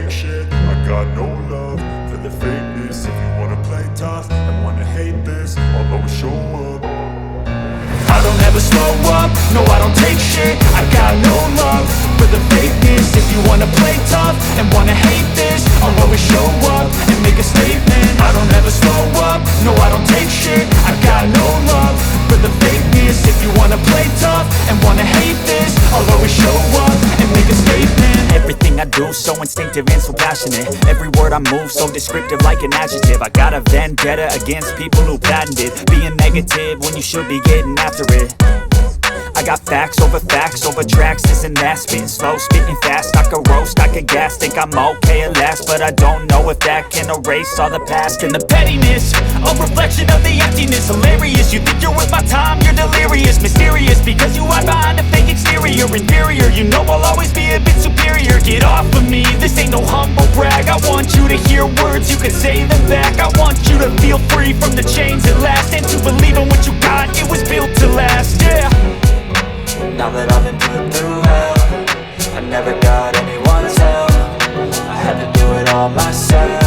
take shit. I got no love for the fakeness. If you wanna play tough and wanna hate this, I'll always show up. I don't ever slow up, no I don't take shit. I got no love for the fakeness. If you wanna play tough and wanna hate this, I'll always show up and make a statement. I don't ever slow up, no I don't take shit. I got no love for the fakeness. If you wanna play tough and wanna hate this, I'll always show up and make a statement. Everything I do so instinctive and so passionate. Every word I move so descriptive like an adjective. I got a vendetta against people who patented being negative when you should be getting after it. I got facts over tracks, this and that. Spitting slow, spitting fast, I could roast, I could gas. Think I'm okay at last, but I don't know if that can erase all the past. And the pettiness, a reflection of the emptiness. Hilarious, you think you're worth my time, you're delirious. Mysterious, because you hide behind a fake exterior. Inferior, you know I'll always be a bit superior. Get off of me, this ain't no humble brag. I want you to hear words, you can say them back. I want you to feel free from the chains at last, and to believe in what you got, it was built to last, yeah. Now that I've been put through hell, I never got anyone's help. I had to do it all myself.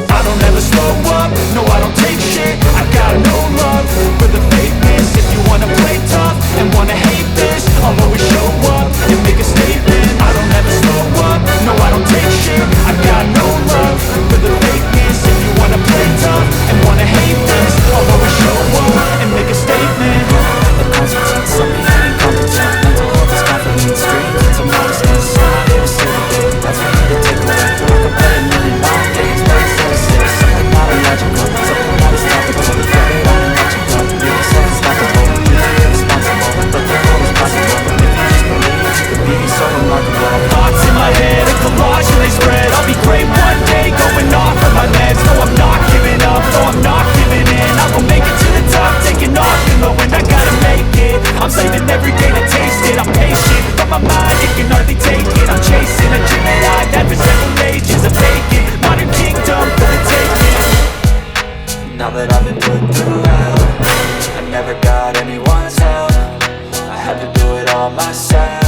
I don't ever slow up, no I don't take shit. I got no love for the fakeness. If you wanna play tough and wanna hate this, I'll always show up and make a statement. I don't ever slow up, no I don't take shit. I got no love for the fakeness. If you wanna play tough and wanna hate this, I'll always show up and make a statement. Consequence, some being incompetent. Mental health is confidence, straight into modestness. I'm here to say the day, that's for me to take away. I could play a million long games, but instead of six, something not illogical, something not is topical. Thread it on and let you go. Make yourself unstoppable, be irresponsible, but the world is possible. If you just believe, you could be so remarkable. Thoughts in my head, a collage and they spread. I'll be great one day, going off of my meds. No, I'm not giving up, no, I'm not giving in. I will make it to the top, taking off in the wind. I gotta make it, I'm saving every day to taste it. I'm patient, but my mind, it can hardly take it. I'm chasing a dream that I've had for several ages. A vacant, modern kingdom for the taking. Now that I've been put through hell, I never got anyone's help. I had to do it all myself.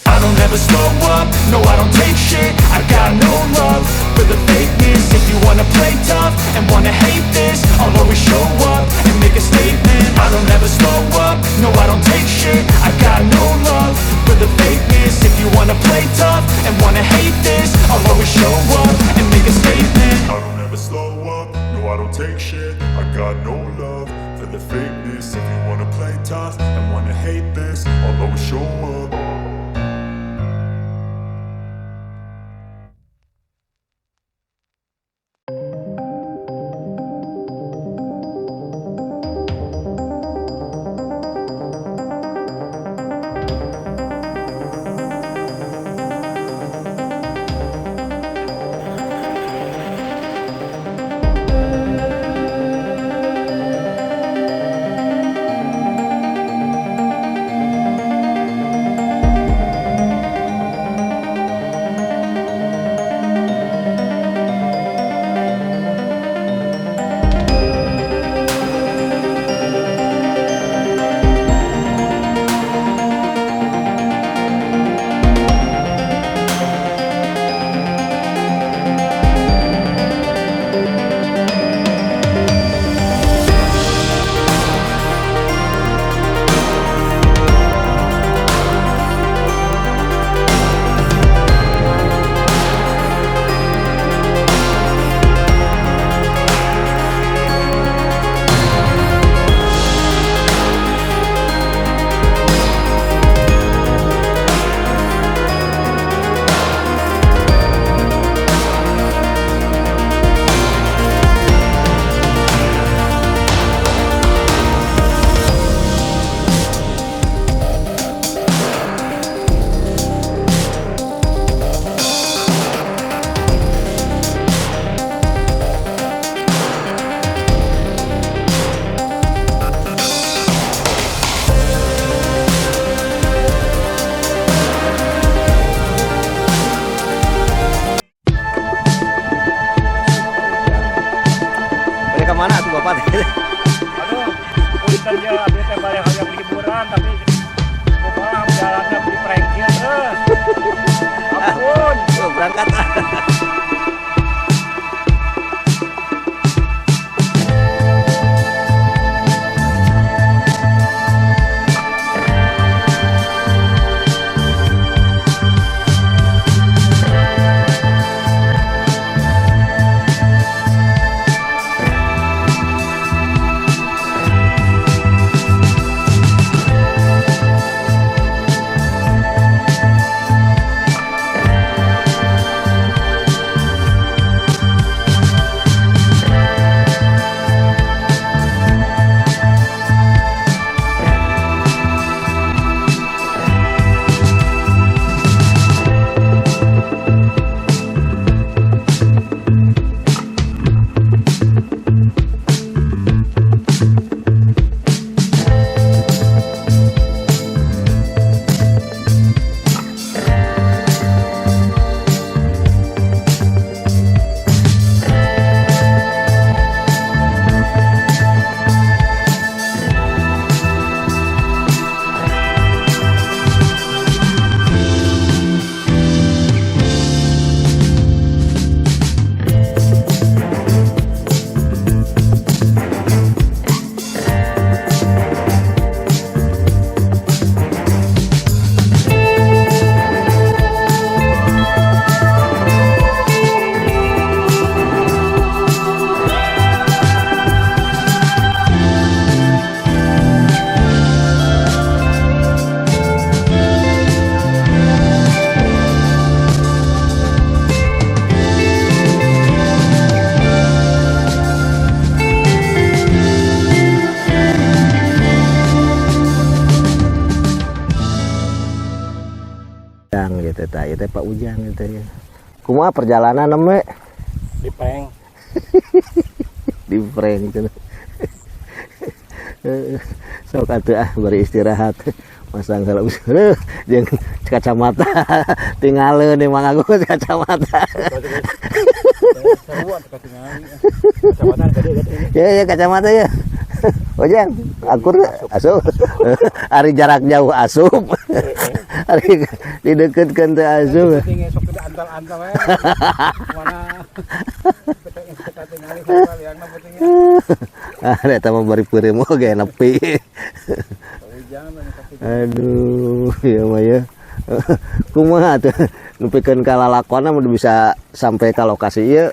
I don't ever slow up, no I don't take shit. I got no love for the fakeness. If you wanna play tough and wanna hate this, I'll always show up and make a statement. I don't ever slow up, no I don't take shit. I got no love for the fakeness. If you wanna play tough and wanna hate this, I'll always show up and make a statement. I don't ever slow up, no I don't take shit. I got no love for the fakeness. If you wanna play tough and wanna hate this, I'll always show up. berangkat. Gitu tah itu Pak Ujang gitu ya. Kumaha perjalanan namanya? Di prank. Di prank gitu. Sok atuh bari istirahat. Masang kalau jeung kacamata tinggalin di Mang Agung kacamata. Seru atuh katingali. Kacamata gede gede. Ya kacamata ya. Ojang, akur asup. Ari jarak jauh asup. Ari dideketkeun teh asup. Penting sok teu antal-antal we. Mana kita tingali sakalianna pentingnya. Eta mah bari peureum oge nepi. Aduh, ya mah ya. Kumaha tuh nepikeun ka lalakonna bisa sampai ka lokasi ieu.